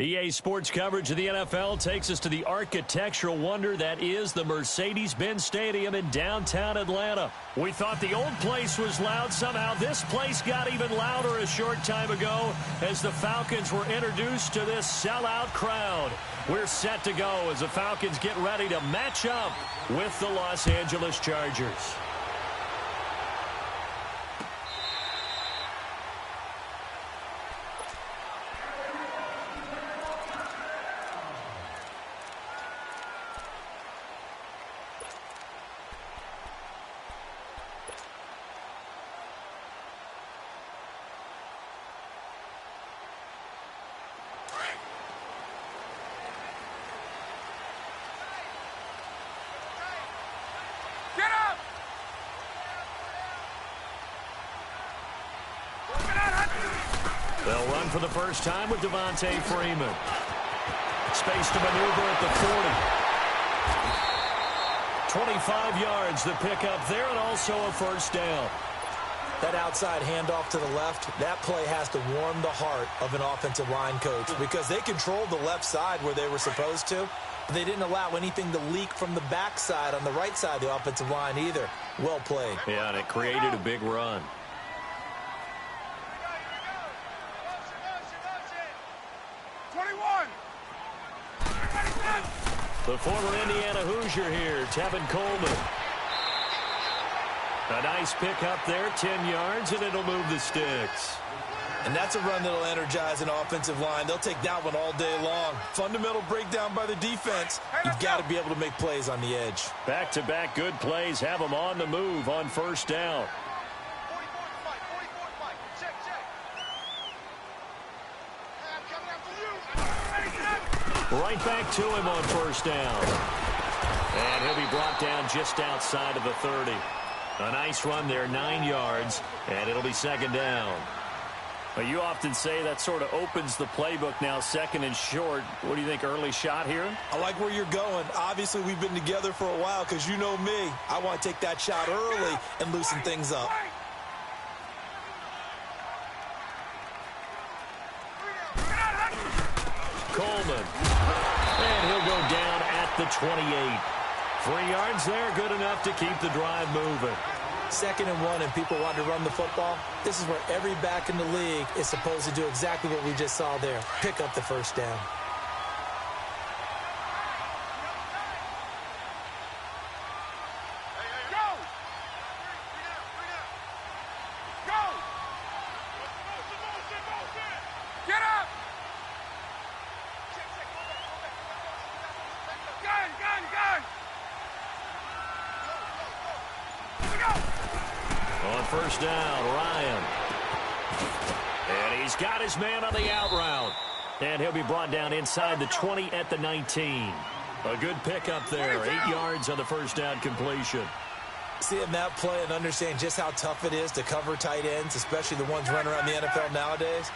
EA Sports coverage of the NFL takes us to the architectural wonder that is the Mercedes-Benz Stadium in downtown Atlanta. We thought the old place was loud. Somehow this place got even louder a short time ago as the Falcons were introduced to this sellout crowd. We're set to go as the Falcons get ready to match up with the Los Angeles Chargers. They'll run for the first time with Devontae Freeman. Space to maneuver at the 40. 25 yards the pickup there, and also a first down. That outside handoff to the left, that play has to warm the heart of an offensive line coach because they controlled the left side where they were supposed to. But they didn't allow anything to leak from the backside on the right side of the offensive line either. Well played. Yeah, and it created a big run. The former Indiana Hoosier here, Tevin Coleman. A nice pickup there, 10 yards, and it'll move the sticks. And that's a run that'll energize an offensive line. They'll take that one all day long. Fundamental breakdown by the defense. You've got to be able to make plays on the edge. Back-to-back good plays have them on the move on first down. Right back to him on first down. And he'll be brought down just outside of the 30. A nice run there, 9 yards, and it'll be second down. Well, you often say that sort of opens the playbook now, second and short. What do you think, early shot here? I like where you're going. Obviously, we've been together for a while because you know me. I want to take that shot early and loosen things up. Coleman. And he'll go down at the 28. 3 yards there, good enough to keep the drive moving. 2nd and 1 and people want to run the football. This is where every back in the league is supposed to do exactly what we just saw there. Pick up the first down. On first down, Ryan. And he's got his man on the out route. And he'll be brought down inside the 20 at the 19. A good pickup there, 8 yards on the first down completion. Seeing that play and understand just how tough it is to cover tight ends, especially the ones running around the NFL nowadays,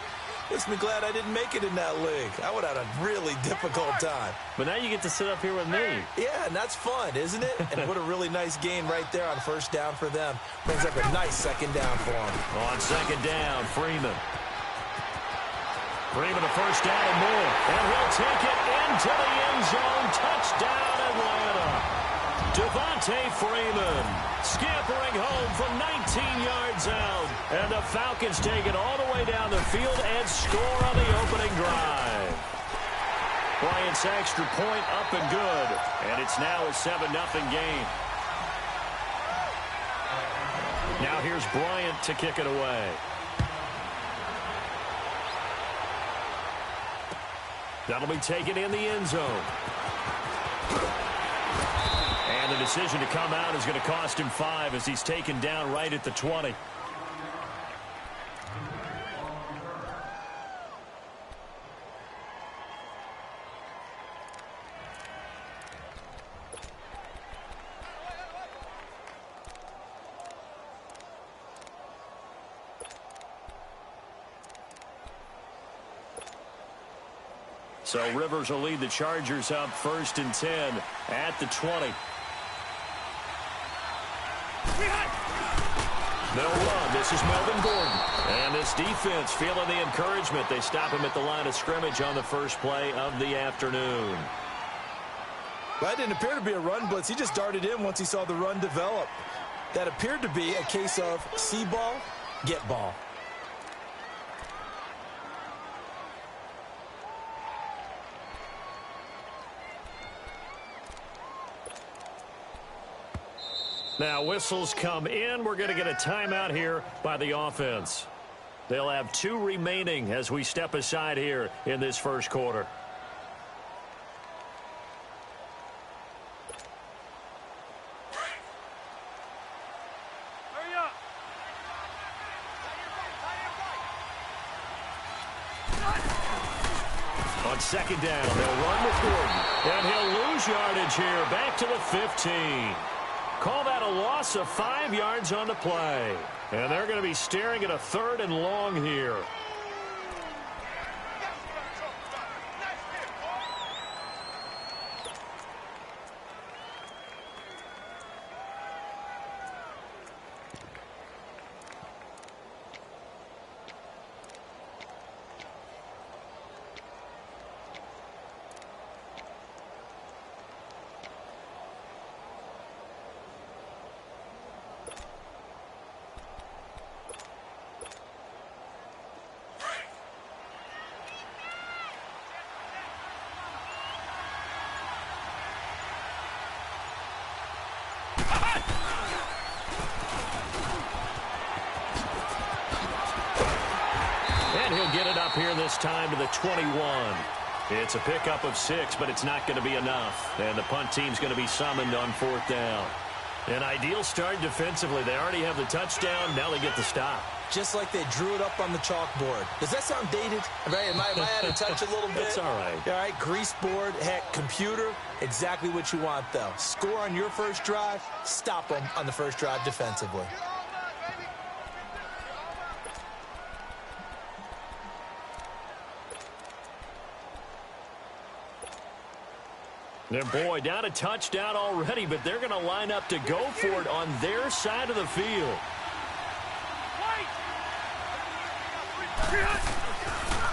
makes me glad I didn't make it in that league. I would have had a really difficult time. But now you get to sit up here with me. Yeah, and that's fun, isn't it? And what a really nice gain right there on first down for them. Brings up a nice second down for them. On second down, Freeman. Freeman a first down and more. And he'll take it into the end zone. Touchdown, Atlanta. Devontae Freeman scampering home from 19 yards out. And the Falcons take it all the way down the field and score on the opening drive. Bryant's extra point up and good. And it's now a 7-0 game. Now here's Bryant to kick it away. That'll be taken in the end zone. And the decision to come out is going to cost him 5 as he's taken down right at the 20. So Rivers will lead the Chargers up 1st and 10 at the 20. They'll run. This is Melvin Gordon. And this defense feeling the encouragement. They stop him at the line of scrimmage on the first play of the afternoon. Well, that didn't appear to be a run blitz. He just darted in once he saw the run develop. That appeared to be a case of see ball, get ball. Now whistles come in. We're going to get a timeout here by the offense. They'll have 2 remaining as we step aside here in this first quarter. On second down, they'll run with Gordon. And he'll lose yardage here. Back to the 15. Call that a loss of 5 yards on the play. And they're going to be staring at a 3rd and long here. And he'll get it up here this time to the 21. It's a pickup of 6, but it's not going to be enough. And the punt team's going to be summoned on 4th down. An ideal start defensively. They already have the touchdown. Now they get the stop. Just like they drew it up on the chalkboard. Does that sound dated? Right? Am I out of touch a little bit? It's all right. All right, grease board, heck, computer, exactly what you want, though. Score on your first drive, stop them on the first drive defensively. And boy, down a touchdown already, but they're going to line up to go for it on their side of the field.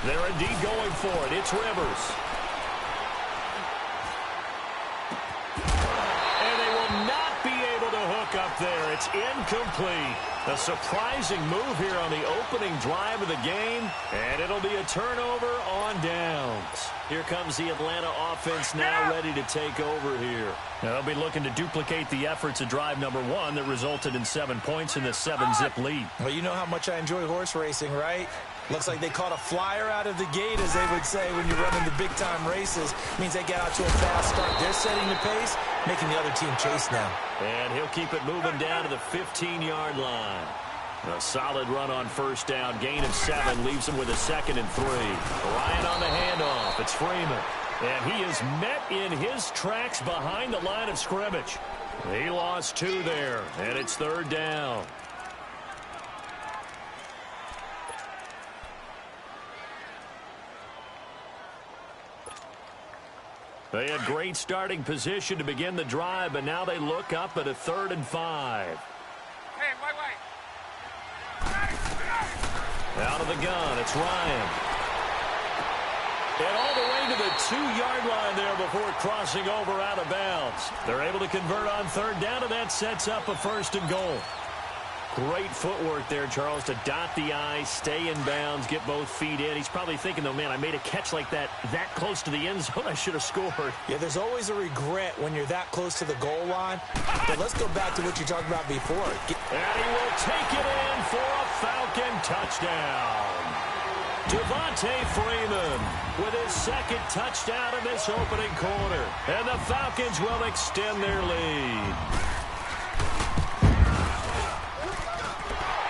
They're indeed going for it. It's Rivers. And they will not be able to hook up there. It's incomplete. A surprising move here on the opening drive of the game, and it'll be a turnover on downs. Here comes the Atlanta offense now ready to take over here. Now they'll be looking to duplicate the efforts of drive number 1 that resulted in 7 points in the 7-zip lead. Well, you know how much I enjoy horse racing, right? Looks like they caught a flyer out of the gate, as they would say when you're running the big-time races. Means they get out to a fast start. They're setting the pace, making the other team chase now. And he'll keep it moving down to the 15-yard line. A solid run on first down. Gain of 7 leaves him with a 2nd and 3. Ryan on the handoff. It's Freeman. And he is met in his tracks behind the line of scrimmage. He lost 2 there, and it's 3rd down. They had great starting position to begin the drive, but now they look up at a 3rd and 5. Hey, wait. Out of the gun, it's Ryan. And all the way to the 2-yard line there before crossing over out of bounds. They're able to convert on 3rd down, and that sets up a 1st and goal. Great footwork there, Charles, to dot the I, stay in bounds, get both feet in. He's probably thinking, though, man, I made a catch like that close to the end zone. I should have scored. Yeah, there's always a regret when you're that close to the goal line. But let's go back to what you talked about before. And he will take it in for a Falcon touchdown. Devontae Freeman with his 2nd touchdown in this opening quarter. And the Falcons will extend their lead.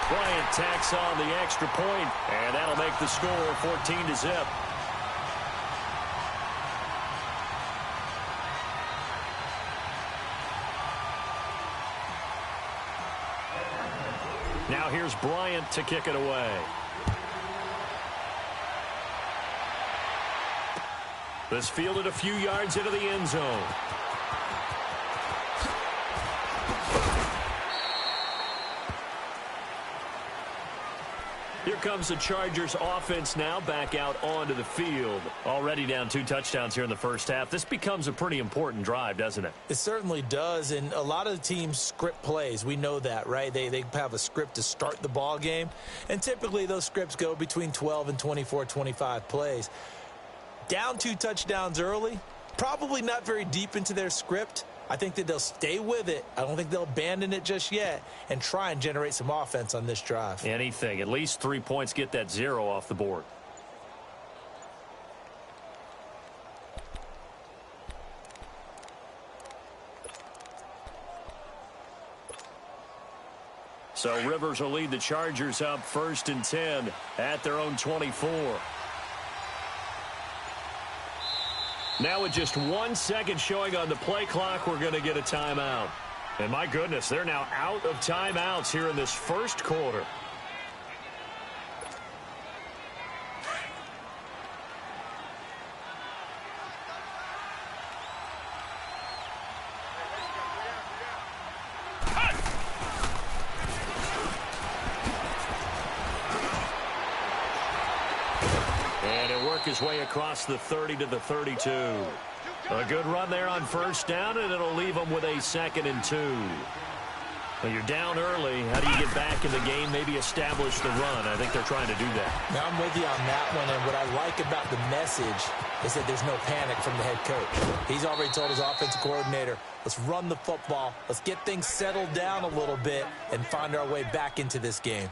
Bryant tacks on the extra point, and that'll make the score 14-0. Now here's Bryant to kick it away. This fielded a few yards into the end zone. Here comes the Chargers offense now back out onto the field. Already down 2 touchdowns here in the first half. This becomes a pretty important drive, doesn't it? It certainly does, and a lot of the teams script plays. We know that, right? They have a script to start the ball game, and typically those scripts go between 12 and 24, 25 plays. Down 2 touchdowns early, probably not very deep into their script. I think that they'll stay with it. I don't think they'll abandon it just yet and try and generate some offense on this drive. Anything. At least 3 points, get that 0 off the board. So Rivers will lead the Chargers up 1st and 10 at their own 24. Now with just 1 second showing on the play clock, we're going to get a timeout. And my goodness, they're now out of timeouts here in this first quarter. His way across the 30 to the 32. A good run there on 1st down, and it'll leave them with a 2nd and 2. Well, you're down early. How do you get back in the game, maybe establish the run? I think they're trying to do that. Now, I'm with you on that one, and what I like about the message is that there's no panic from the head coach. He's already told his offensive coordinator, let's run the football, let's get things settled down a little bit, and find our way back into this game.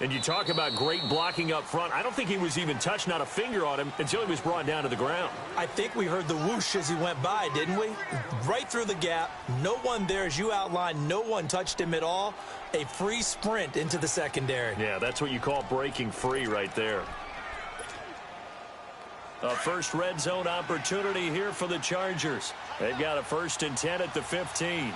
And you talk about great blocking up front. I don't think he was even touched, not a finger on him, until he was brought down to the ground. I think we heard the whoosh as he went by, didn't we? Right through the gap. No one there, as you outlined. No one touched him at all. A free sprint into the secondary. Yeah, that's what you call breaking free right there. A first red zone opportunity here for the Chargers. They've got a 1st and 10 at the 15.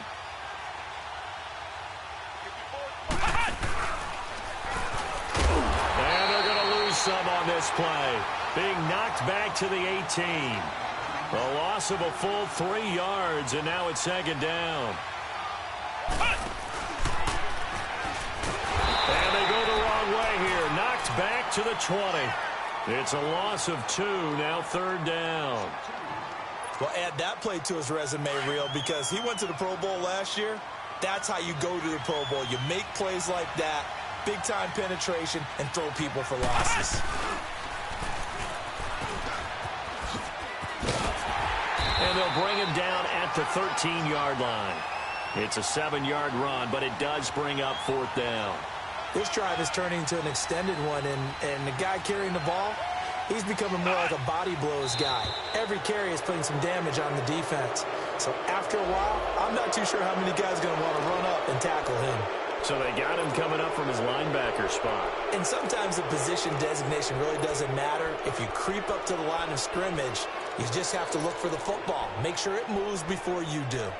Some on this play. Being knocked back to the 18. A loss of a full 3 yards, and now it's 2nd down. And they go the wrong way here. Knocked back to the 20. It's a loss of 2, now 3rd down. Well, add that play to his resume reel because he went to the Pro Bowl last year. That's how you go to the Pro Bowl. You make plays like that. Big-time penetration, and throw people for losses. And they'll bring him down at the 13-yard line. It's a 7-yard run, but it does bring up 4th down. This drive is turning into an extended one, and the guy carrying the ball, he's becoming more like a body blows guy. Every carry is putting some damage on the defense. So after a while, I'm not too sure how many guys are going to want to run up and tackle him. So they got him coming up from his linebacker spot. And sometimes the position designation really doesn't matter. If you creep up to the line of scrimmage, you just have to look for the football. Make sure it moves before you do.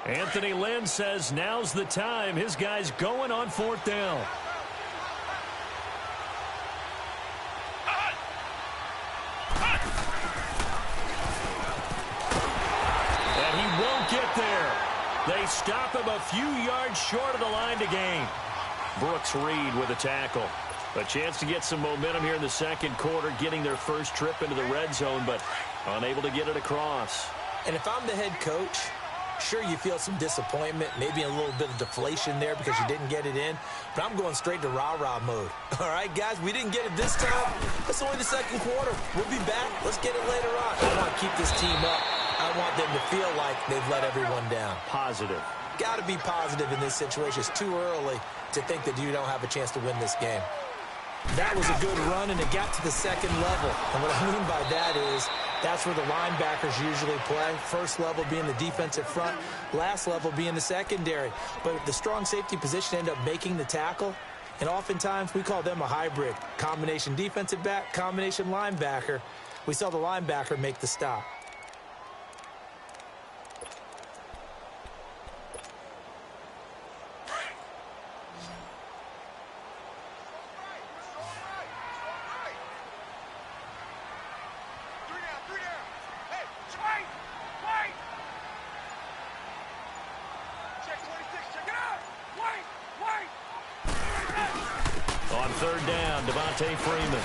Anthony Lynn says now's the time. His guy's going on 4th down. Get there. They stop him a few yards short of the line to gain. Brooks Reed with a tackle. A chance to get some momentum here in the 2nd quarter, getting their first trip into the red zone, but unable to get it across. And if I'm the head coach, sure, you feel some disappointment, maybe a little bit of deflation there because you didn't get it in, but I'm going straight to rah-rah mode. All right, guys, we didn't get it this time. It's only the 2nd quarter. We'll be back. Let's get it later on. I want to keep this team up. I want them to feel like they've let everyone down. Positive. Got to be positive in this situation. It's too early to think that you don't have a chance to win this game. That was a good run, and it got to the 2nd level. And what I mean by that is that's where the linebackers usually play. First level being the defensive front, last level being the secondary. But the strong safety position end up making the tackle, and oftentimes we call them a hybrid. Combination defensive back, combination linebacker. We saw the linebacker make the stop. third down, Devontae Freeman.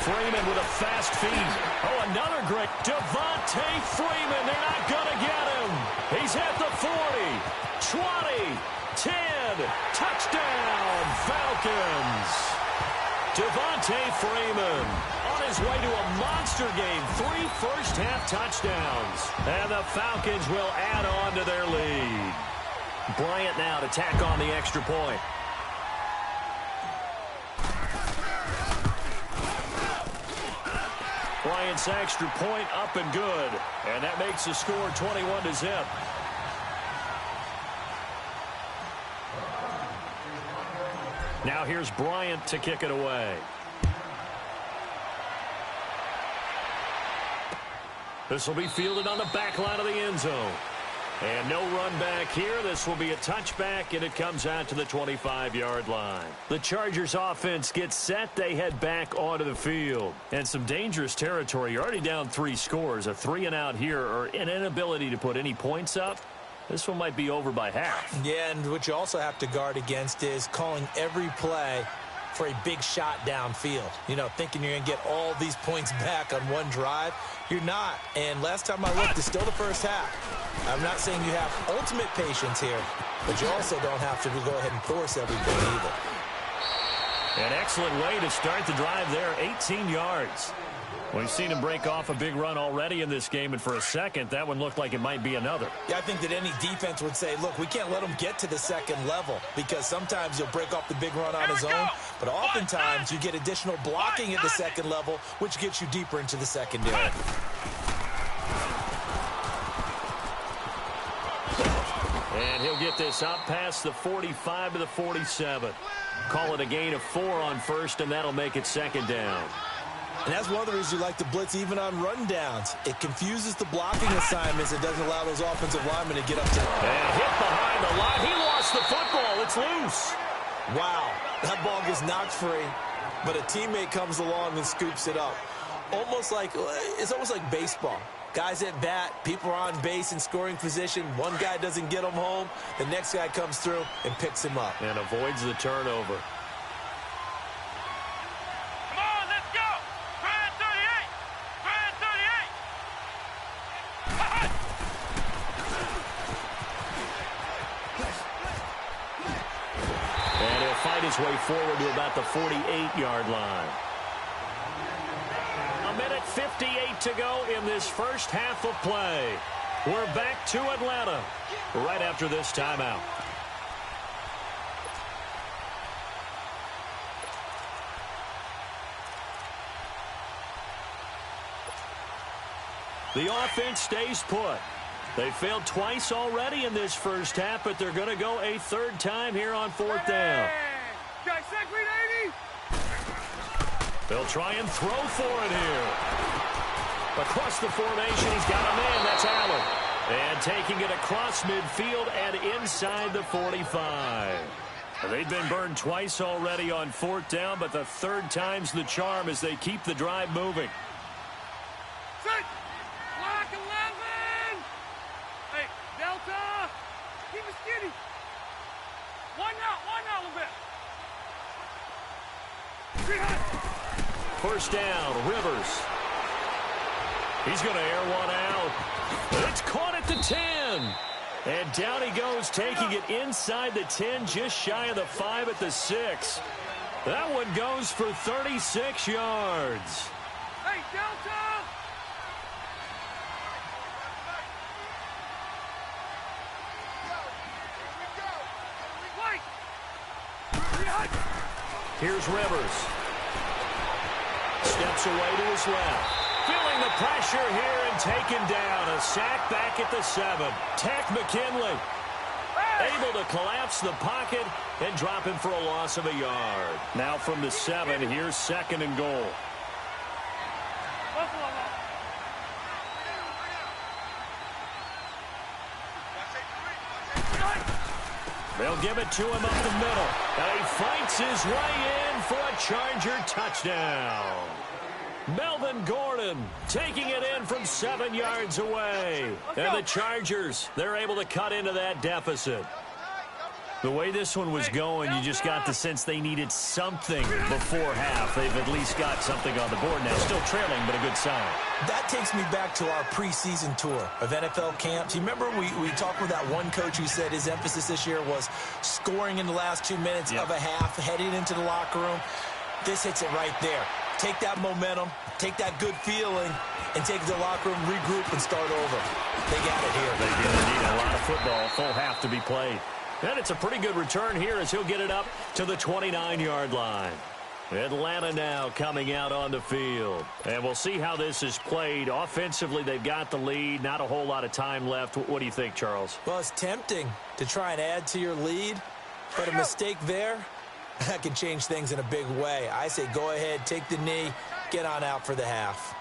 Freeman with a fast feed. Oh, another great. Devontae Freeman. They're not going to get him. He's at the 40, 20, 10. Touchdown, Falcons. Devontae Freeman on his way to a monster game. 3 first-half touchdowns. And the Falcons will add on to their lead. Bryant now to tack on the extra point. Bryant's extra point up and good. And that makes the score 21-0. Now here's Bryant to kick it away. This will be fielded on the back line of the end zone. And no run back here. This will be a touchback, and it comes out to the 25-yard line. The Chargers offense gets set. They head back onto the field. And some dangerous territory. You're already down 3 scores. A 3-and-out here, or an inability to put any points up. This one might be over by half. Yeah, and what you also have to guard against is calling every play for a big shot downfield. You know, thinking you're going to get all these points back on one drive. You're not. And last time I looked, it's still the first half. I'm not saying you have ultimate patience here, but you also don't have to go ahead and force everything either. An excellent way to start the drive there, 18 yards. We've seen him break off a big run already in this game, and for a second, that one looked like it might be another. Yeah, I think that any defense would say, look, we can't let him get to the second level, because sometimes he'll break off the big run on his own, but oftentimes you get additional blocking at the second level, which gets you deeper into the secondary. And he'll get this up past the 45 to the 47. Call it a gain of 4 on first, and that'll make it second down. And that's one of the reasons you like to blitz even on rundowns. It confuses the blocking assignments. It doesn't allow those offensive linemen to get up to it. And hit behind the line. He lost the football. It's loose. Wow. That ball gets knocked free, but a teammate comes along and scoops it up. It's almost like baseball. Guys at bat, people are on base in scoring position. One guy doesn't get him home. The next guy comes through and picks him up. And avoids the turnover. Come on, let's go. Try it 38. Try it 38. And he'll fight his way forward to about the 48-yard line. 1:58 to go in this first half of play. We're back to Atlanta right after this timeout. The offense stays put. They failed twice already in this first half, but they're going to go a third time here on 4th down. Guys, set green 80. They'll try and throw for it here. Across the formation, he's got a man. That's Allen. And taking it across midfield and inside the 45. They've been burned twice already on 4th down, but the third time's the charm as they keep the drive moving. Set. Block 11. Hey, Delta. Keep it skinny. One out a little bit. First down, Rivers. He's going to air one out. It's caught at the 10. And down he goes, taking it inside the 10, just shy of the 5 at the 6. That one goes for 36 yards. Hey, Delta! Wait! Here's Rivers. Steps away to his left. Feeling the pressure here and taken down. A sack back at the 7. Tech McKinley able to collapse the pocket and drop him for a loss of a yard. Now from the 7, here's 2nd and goal. They'll give it to him up the middle. And he fights his way in for a Charger touchdown. Melvin Gordon taking it in from 7 yards away. And the Chargers, they're able to cut into that deficit. The way this one was going, you just got the sense they needed something before half. They've at least got something on the board now. Still trailing, but a good sign. That takes me back to our preseason tour of NFL camps. You remember we talked with that one coach who said his emphasis this year was scoring in the last 2 minutes of a half, heading into the locker room. This hits it right there. Take that momentum, take that good feeling, and take it to the locker room, regroup, and start over. They got it here. They do indeed. A lot of football, full half to be played. And it's a pretty good return here as he'll get it up to the 29-yard line. Atlanta now coming out on the field. And we'll see how this is played. Offensively, they've got the lead. Not a whole lot of time left. What do you think, Charles? Well, it's tempting to try and add to your lead, but a mistake there, that can change things in a big way. I say go ahead, take the knee, get on out for the half.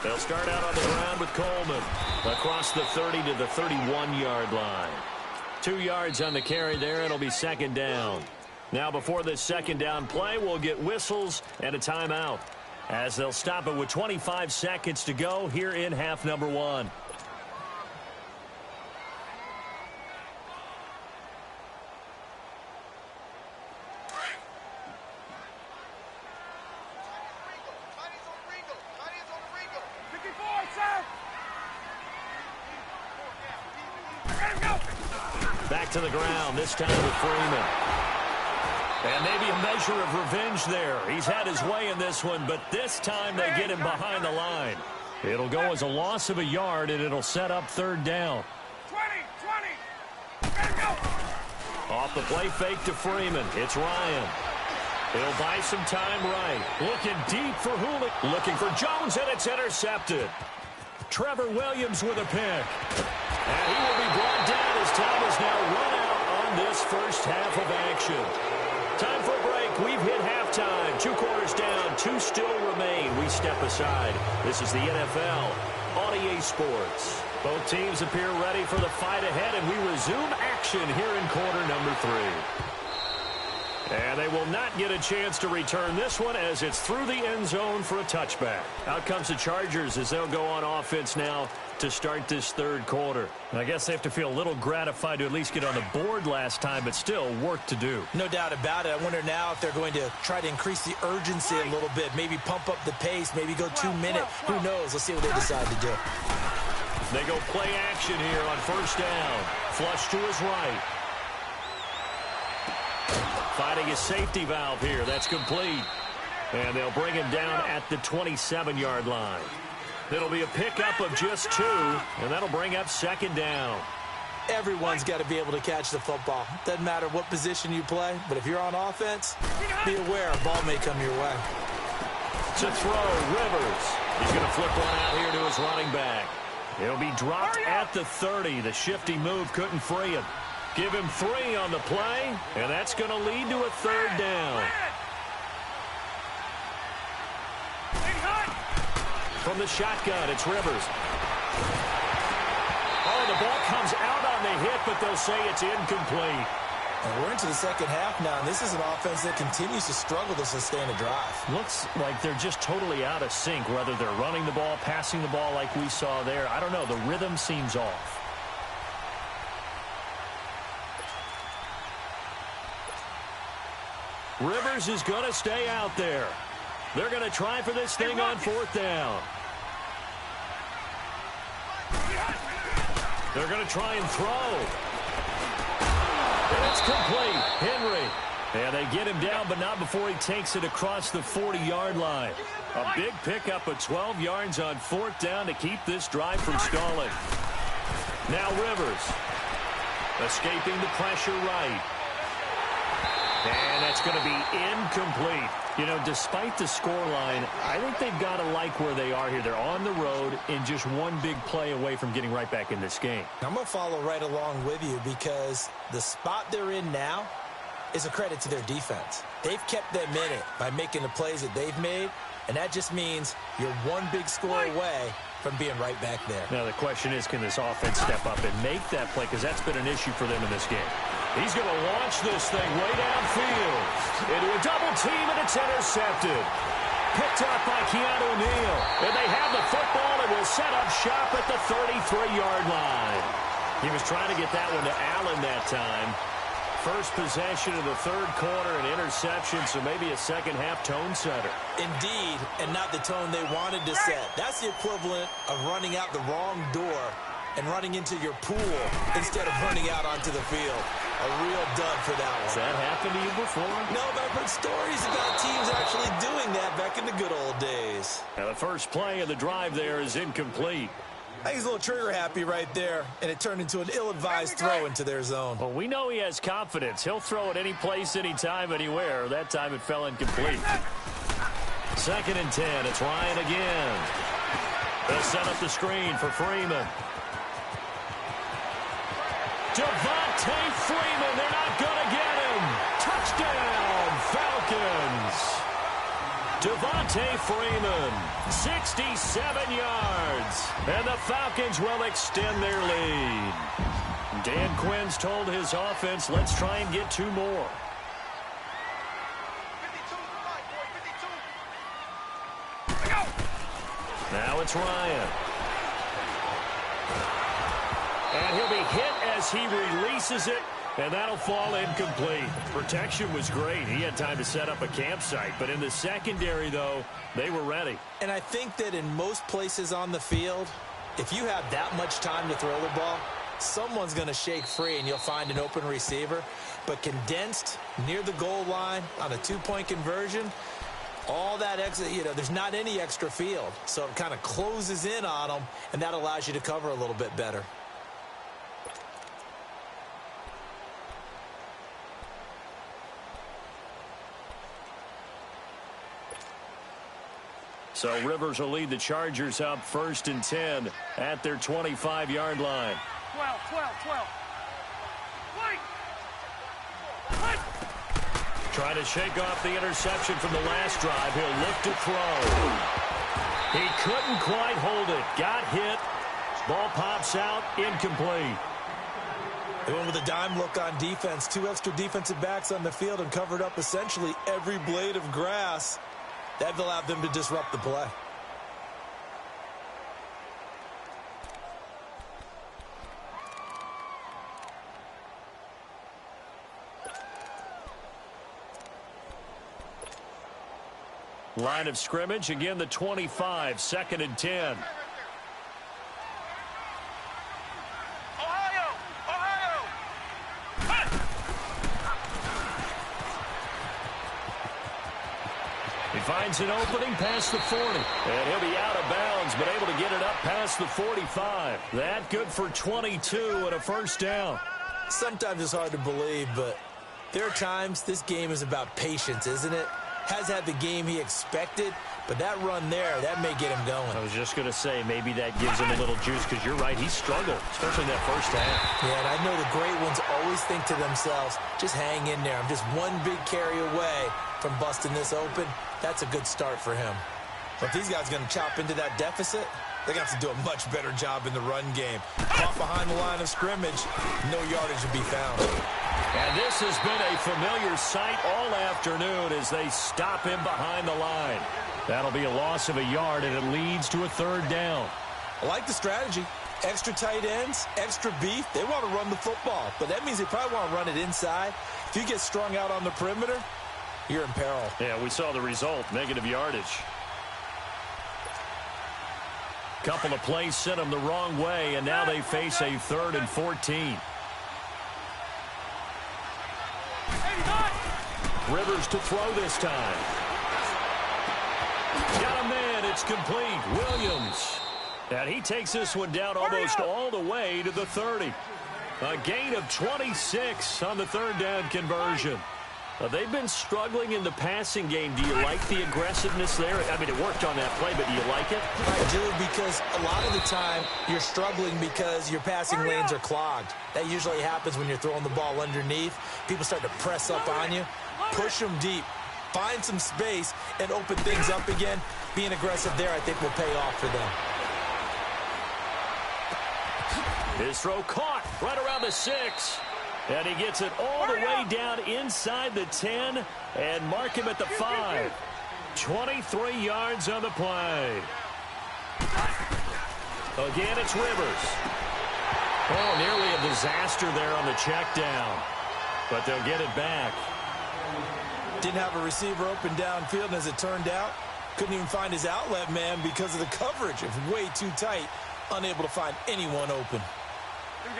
They'll start out on the ground with Coleman across the 30 to the 31-yard line. 2 yards on the carry there. It'll be second down. Now before this second down play, we'll get whistles and a timeout as they'll stop it with 25 seconds to go here in half number 1. Back to the ground, this time with Freeman. And maybe a measure of revenge there. He's had his way in this one, but this time they get him behind the line. It'll go as a loss of a yard, and it'll set up third down. 20. Off the play fake to Freeman. It's Ryan. He'll buy some time right. Looking deep for Houlihan. Looking for Jones, and it's intercepted. Trevor Williams with a pick. And he will be brought down as time is now run out on this first half of action. Time for a break. We've hit halftime. 2 quarters down. 2 still remain. We step aside. This is the NFL on EA Sports. Both teams appear ready for the fight ahead, and we resume action here in quarter number 3. And they will not get a chance to return this one as it's through the end zone for a touchback. Out comes the Chargers as they'll go on offense now to start this third quarter. And I guess they have to feel a little gratified to at least get on the board last time, but still work to do. No doubt about it. I wonder now if they're going to try to increase the urgency a little bit, maybe pump up the pace, maybe go 2 minutes. Who knows? Let's see what they decide to do. They go play action here on first down. Flush to his right. Finding a safety valve here. That's complete. And they'll bring him down at the 27-yard line. It'll be a pickup of just 2, and that'll bring up second down. Everyone's got to be able to catch the football. Doesn't matter what position you play, but if you're on offense, be aware a ball may come your way. To throw, Rivers. He's going to flip one out here to his running back. It'll be dropped at the 30. The shifty move couldn't free him. Give him 3 on the play, and that's going to lead to a third down. From the shotgun, it's Rivers. Oh, the ball comes out on the hit, but they'll say it's incomplete. And we're into the second half now, and this is an offense that continues to struggle to sustain a drive. Looks like they're just totally out of sync, whether they're running the ball, passing the ball like we saw there. I don't know. The rhythm seems off. Rivers is going to stay out there. They're going to try for this thing on fourth down. They're going to try and throw. And it's complete. Henry. And they get him down, but not before he takes it across the 40-yard line. A big pickup of 12 yards on fourth down to keep this drive from stalling. Now Rivers. Escaping the pressure right. And that's going to be incomplete. You know, despite the scoreline, I think they've got to like where they are here. They're on the road and just one big play away from getting right back in this game. I'm going to follow right along with you because the spot they're in now is a credit to their defense. They've kept them in it by making the plays that they've made, and that just means you're one big score away from being right back there. Now the question is, can this offense step up and make that play? Because that's been an issue for them in this game. He's going to launch this thing way downfield into a double team, and it's intercepted. picked up by Keanu Neal. And they have the football and will set up shop at the 33-yard line. He was trying to get that one to Allen that time. First possession of the third quarter, an interception, so maybe a second-half tone setter. Indeed, and not the tone they wanted to set. That's the equivalent of running out the wrong door and running into your pool instead of running out onto the field. A real dud for that one. Has that happened to you before? No, but I've heard stories about teams actually doing that back in the good old days. Now, the first play of the drive there is incomplete. I think he's a little trigger happy right there, and it turned into an ill-advised throw into their zone. Well, we know he has confidence. He'll throw it any place, anytime, anywhere. That time it fell incomplete. 2nd and 10. It's Ryan again. They'll set up the screen for Freeman. Devontae Freeman. They're not going to get him. Touchdown, Falcons. Devontae Freeman, 67 yards. And the Falcons will extend their lead. Dan Quinn's told his offense, let's try and get 2 more. Now it's Ryan. And he'll be hit as he releases it. And that'll fall incomplete. Protection was great. He had time to set up a campsite. But in the secondary, though, they were ready. And I think that in most places on the field, if you have that much time to throw the ball, someone's going to shake free and you'll find an open receiver. But condensed near the goal line on a 2-point conversion, all that extra, there's not any extra field. So it kind of closes in on them, and that allows you to cover a little bit better. So Rivers will lead the Chargers up 1st and 10 at their 25-yard line. 12. Wait. Trying to shake off the interception from the last drive. He'll look to throw. He couldn't quite hold it. Got hit. Ball pops out. Incomplete. They went with a dime look on defense. 2 extra defensive backs on the field and covered up essentially every blade of grass. That allowed them to disrupt the play. Line of scrimmage, again the 25, 2nd and 10. He finds an opening past the 40. And he'll be out of bounds, but able to get it up past the 45. That good for 22 and a first down. Sometimes it's hard to believe, but there are times this game is about patience, isn't it? Has had the game he expected, but that run there, that may get him going. I was just going to say, maybe that gives him a little juice, because you're right, he struggled, especially in that first half. Yeah, and I know the great ones always think to themselves, just hang in there. I'm just one big carry away from busting this open. That's a good start for him. But if these guys are going to chop into that deficit, they're going to have to do a much better job in the run game. Caught behind the line of scrimmage, no yardage to be found. And this has been a familiar sight all afternoon as they stop him behind the line. That'll be a loss of a yard, and it leads to a 3rd down. I like the strategy. Extra tight ends, extra beef. They want to run the football, but that means they probably want to run it inside. If you get strung out on the perimeter, you're in peril. Yeah, we saw the result, negative yardage. Couple of plays sent them the wrong way, and now they face a 3rd and 14. Rivers to throw this time. Got a man. It's complete. Williams. And he takes this one down almost all the way to the 30. A gain of 26 on the 3rd down conversion. They've been struggling in the passing game. Do you like the aggressiveness there? I mean, it worked on that play, but do you like it? I do, because a lot of the time you're struggling because your passing lanes are clogged. That usually happens when you're throwing the ball underneath. People start to press up on you. Push them deep. Find some space and open things up again. Being aggressive there, I think, will pay off for them. His throw caught right around the 6. And he gets it all the way down inside the 10 and mark him at the 5. 23 yards on the play. Again, it's Rivers. Oh, nearly a disaster there on the check down. But they'll get it back. Didn't have a receiver open downfield, and as it turned out, couldn't even find his outlet man because of the coverage. It was way too tight, unable to find anyone open.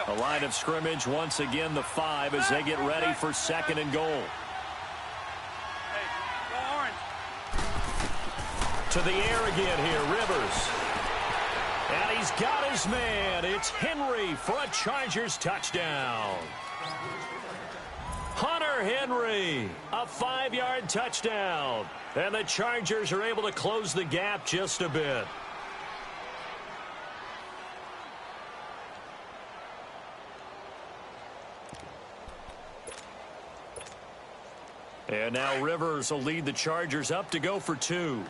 A line of scrimmage, once again the 5 as they get ready for 2nd and goal. To the air again here, Rivers. And he's got his man. It's Henry for a Chargers touchdown. Hunter Henry, a 5-yard touchdown. And the Chargers are able to close the gap just a bit. And now Rivers will lead the Chargers up to go for 2.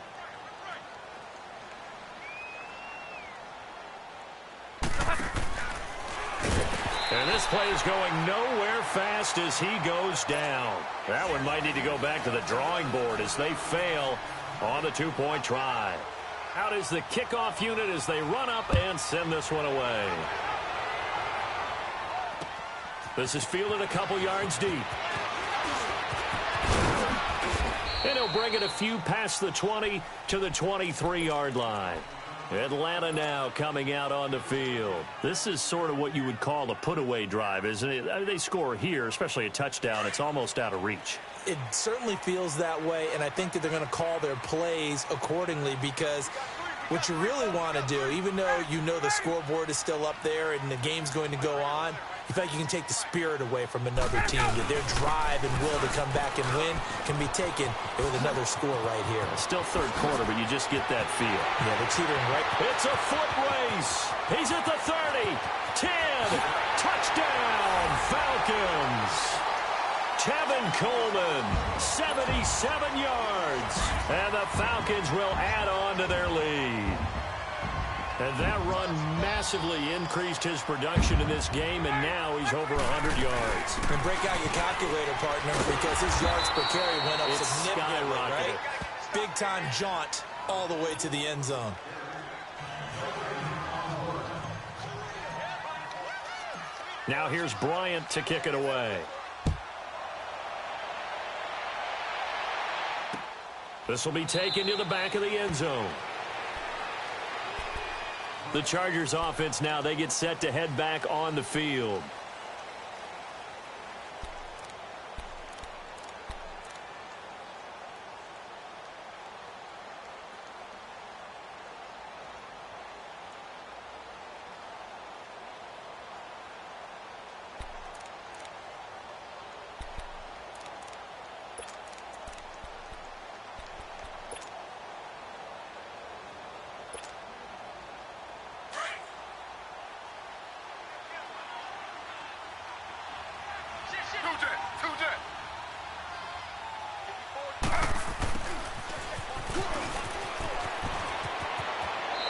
And this play is going nowhere fast as he goes down. That one might need to go back to the drawing board as they fail on the 2-point try. Out is the kickoff unit as they run up and send this one away. This is fielded a couple yards deep. And he'll bring it a few past the 20 to the 23-yard line. Atlanta now coming out on the field. This is sort of what you would call a put-away drive, isn't it? I mean, they score here, especially a touchdown. It's almost out of reach. It certainly feels that way, and I think that they're going to call their plays accordingly because what you really want to do, even though you know the scoreboard is still up there and the game's going to go on, you feel like you can take the spirit away from another team. That their drive and will to come back and win can be taken with another score right here. Still third quarter, but you just get that feel. Yeah, they're teetering right. It's a foot race. He's at the 30, 10, touchdown, Falcons. Tevin Coleman, 77 yards. And the Falcons will add on to their lead. And that run massively increased his production in this game, and now he's over 100 yards. And break out your calculator, partner, because his yards per carry went up significantly, right? Big-time jaunt all the way to the end zone. Now here's Bryant to kick it away. This will be taken to the back of the end zone. The Chargers offense now, they get set to head back on the field.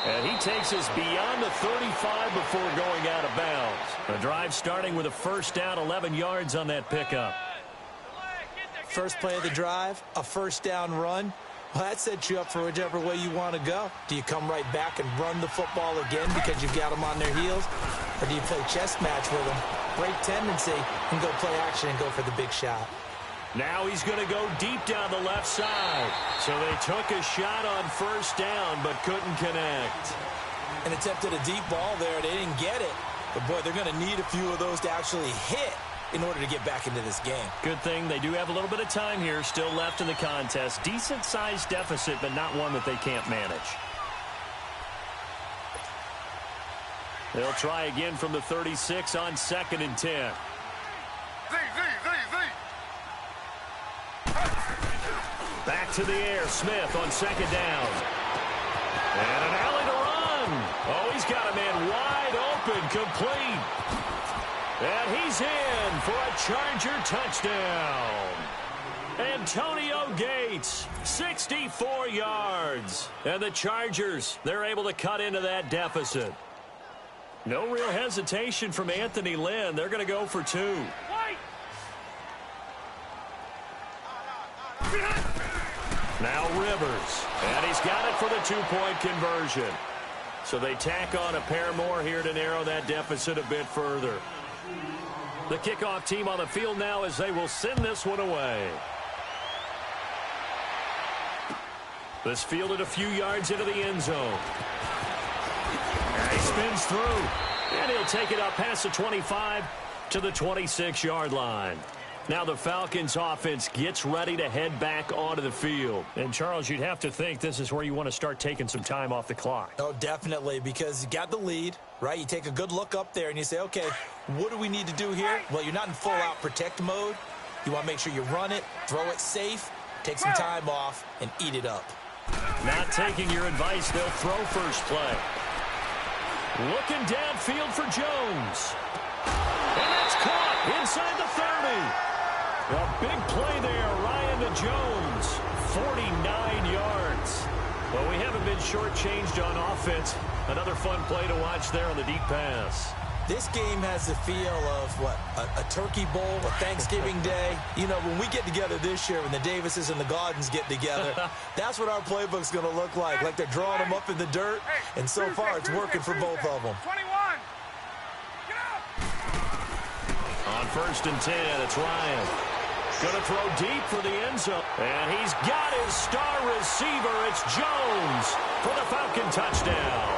And he takes us beyond the 35 before going out of bounds. The drive starting with a first down, 11 yards on that pickup. First play of the drive, a first down run. Well, that sets you up for whichever way you want to go. Do you come right back and run the football again because you've got them on their heels? Or do you play chess match with them, break tendency, and go play action and go for the big shot? Now he's going to go deep down the left side. So they took a shot on first down but couldn't connect. And attempted a deep ball there. They didn't get it. But, boy, they're going to need a few of those to actually hit in order to get back into this game. Good thing they do have a little bit of time here still left in the contest. Decent-sized deficit, but not one that they can't manage. They'll try again from the 36 on 2nd and 10. Back to the air, Smith on 2nd down. And an alley to run. Oh, he's got a man wide open, complete. And he's in for a Charger touchdown. Antonio Gates, 64 yards. And the Chargers, they're able to cut into that deficit. No real hesitation from Anthony Lynn. They're going to go for 2. Now Rivers. And he's got it for the two-point conversion. So they tack on a pair more here to narrow that deficit a bit further. The kickoff team on the field now as they will send this one away. This fielded a few yards into the end zone. And he spins through. And he'll take it up past the 25 to the 26-yard line. Now the Falcons offense gets ready to head back onto the field. And, Charles, you'd have to think this is where you want to start taking some time off the clock. Oh, definitely, because you got the lead, right? You take a good look up there and you say, okay, what do we need to do here? Well, you're not in full-out protect mode. You want to make sure you run it, throw it safe, take some time off, and eat it up. Not taking your advice, they'll throw first play. Looking downfield for Jones. And that's caught inside the 30. A big play there, Ryan to Jones. 49 yards. Well, we haven't been shortchanged on offense. Another fun play to watch there on the deep pass. This game has the feel of, what, a turkey bowl, a Thanksgiving day. You know, when we get together this year, when the Davises and the Gaudens get together, that's what our playbook's going to look like. Like they're drawing them up in the dirt, and so far it's working for both of them. 21. Get up. On 1st and 10, it's Ryan. Going to throw deep for the end zone. And he's got his star receiver. It's Jones for the Falcon touchdown.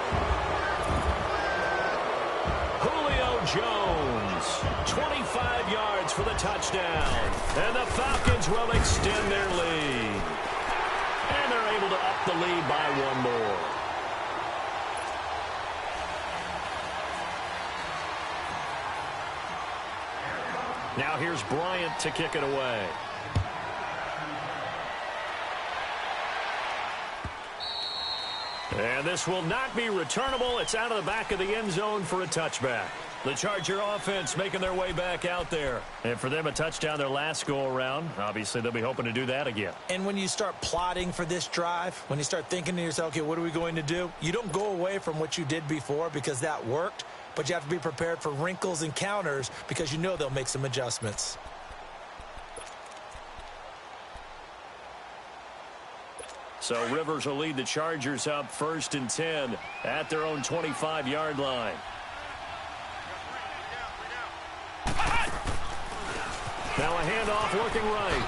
Julio Jones, 25 yards for the touchdown. And the Falcons will extend their lead. And they're able to up the lead by one more. Now here's Bryant to kick it away. And this will not be returnable. It's out of the back of the end zone for a touchback. The Charger offense making their way back out there. And for them, a touchdown their last go-around. Obviously, they'll be hoping to do that again. And when you start plotting for this drive, when you start thinking to yourself, okay, what are we going to do? You don't go away from what you did before because that worked. But you have to be prepared for wrinkles and counters because you know they'll make some adjustments. So Rivers will lead the Chargers up 1st and 10 at their own 25-yard line. Now a handoff looking right.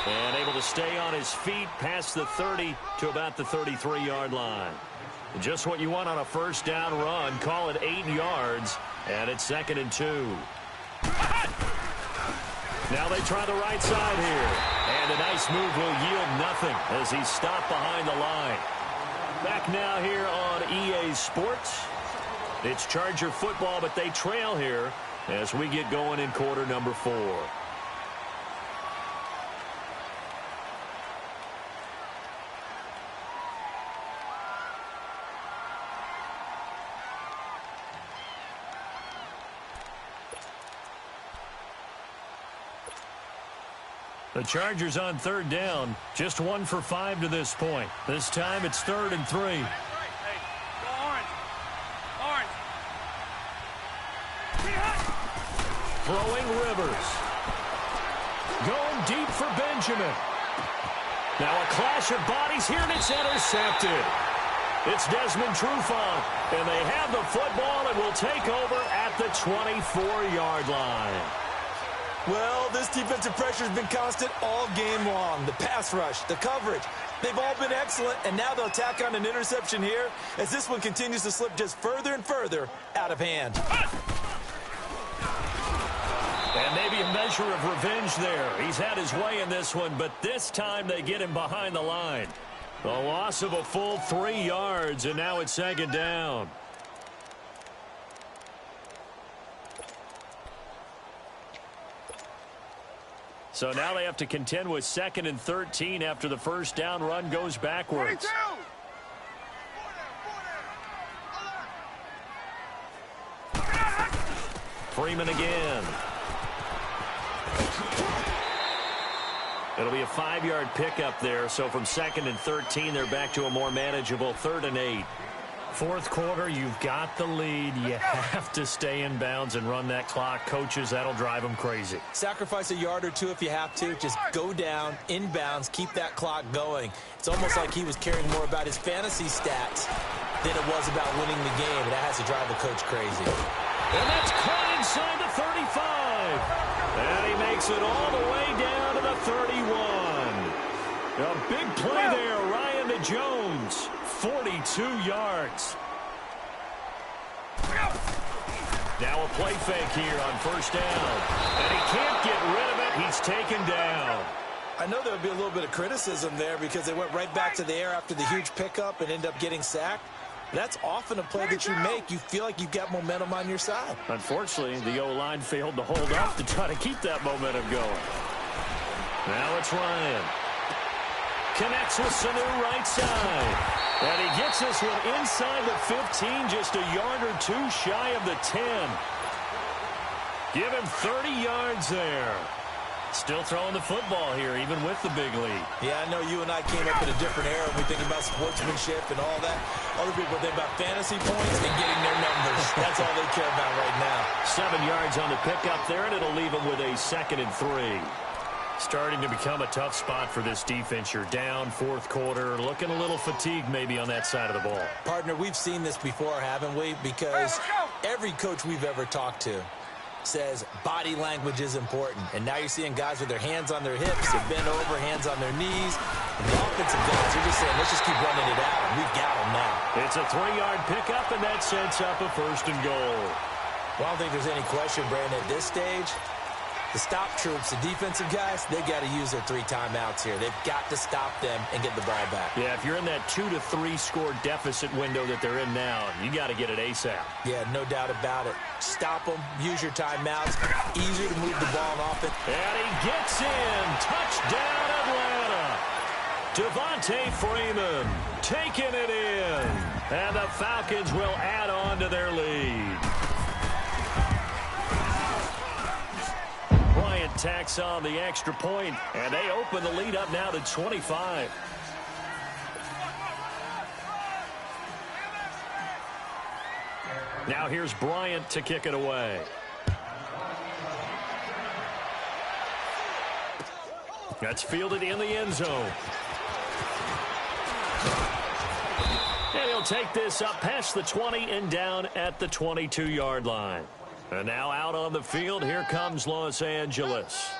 And able to stay on his feet past the 30 to about the 33-yard line. Just what you want on a first down run. Call it 8 yards, and it's 2nd and 2. Now they try the right side here. And a nice move will yield nothing as he's stopped behind the line. Back now here on EA Sports. It's Charger football, but they trail here as we get going in quarter number 4. The Chargers on 3rd down, just 1 for 5 to this point. This time it's 3rd and 3. Hey, go orange. Orange. Throwing Rivers. Going deep for Benjamin. Now a clash of bodies here, and it's intercepted. It's Desmond Trufant, and they have the football and will take over at the 24-yard line. Well, this defensive pressure has been constant all game long. The pass rush, the coverage, they've all been excellent, and now they'll tack on an interception here as this one continues to slip just further and further out of hand. And maybe a measure of revenge there. He's had his way in this one, but this time they get him behind the line. The loss of a full 3 yards, and now it's 2nd down. So now they have to contend with 2nd and 13 after the first down run goes backwards. 22. Freeman again. It'll be a 5-yard pickup there. So from 2nd and 13, they're back to a more manageable 3rd and 8. Fourth quarter, you've got the lead. You have to stay in bounds and run that clock. Coaches, that'll drive them crazy. Sacrifice a yard or two if you have to. Just go down, inbounds, keep that clock going. It's almost like he was caring more about his fantasy stats than it was about winning the game. That has to drive the coach crazy. And that's caught inside the 35. And he makes it all the way down to the 31. A big play there, Ryan to Jones. 42 yards. Now a play fake here on first down. And he can't get rid of it. He's taken down. I know there would be a little bit of criticism there because they went right back to the air after the huge pickup and end up getting sacked. That's often a play that you make. You feel like you've got momentum on your side. Unfortunately, the O-line failed to hold up to try to keep that momentum going. Now it's Ryan. Connects with Sanu right side. And he gets this one inside the 15, just a yard or two shy of the 10. Give him 30 yards there. Still throwing the football here, even with the big lead. Yeah, I know you and I came up in a different era when we think about sportsmanship and all that. Other people think about fantasy points and getting their numbers. That's all they care about right now. 7 yards on the pickup there, and it'll leave them with a 2nd and 3. Starting to become a tough spot for this defense. You're down fourth quarter, looking a little fatigued maybe on that side of the ball. Partner, we've seen this before, haven't we? Because every coach we've ever talked to says body language is important. And now you're seeing guys with their hands on their hips, they're bent over, hands on their knees. And the offensive guys are just saying, let's just keep running it out. And we've got them now. It's a 3-yard pickup, and that sets up a 1st and goal. Well, I don't think there's any question, Brandon, at this stage. The stop troops, the defensive guys, they got to use their 3 timeouts here. They've got to stop them and get the ball back. Yeah, if you're in that 2 to 3 score deficit window that they're in now, you got to get it ASAP. Yeah, no doubt about it. Stop them, use your timeouts. Easier to move the ball and offense. And he gets in. Touchdown, Atlanta. Devontae Freeman taking it in. And the Falcons will add on to their lead. Bryant tacks on the extra point, and they open the lead up now to 25. Now here's Bryant to kick it away. That's fielded in the end zone. And he'll take this up past the 20 and down at the 22-yard line. And now out on the field, here comes Los Angeles.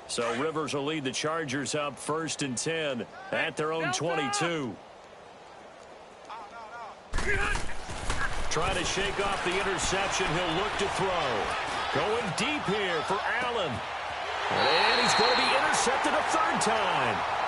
So Rivers will lead the Chargers up 1st and 10 at their own 22. Trying to shake off the interception. He'll look to throw. Going deep here for Allen. And he's going to be intercepted a 3rd time.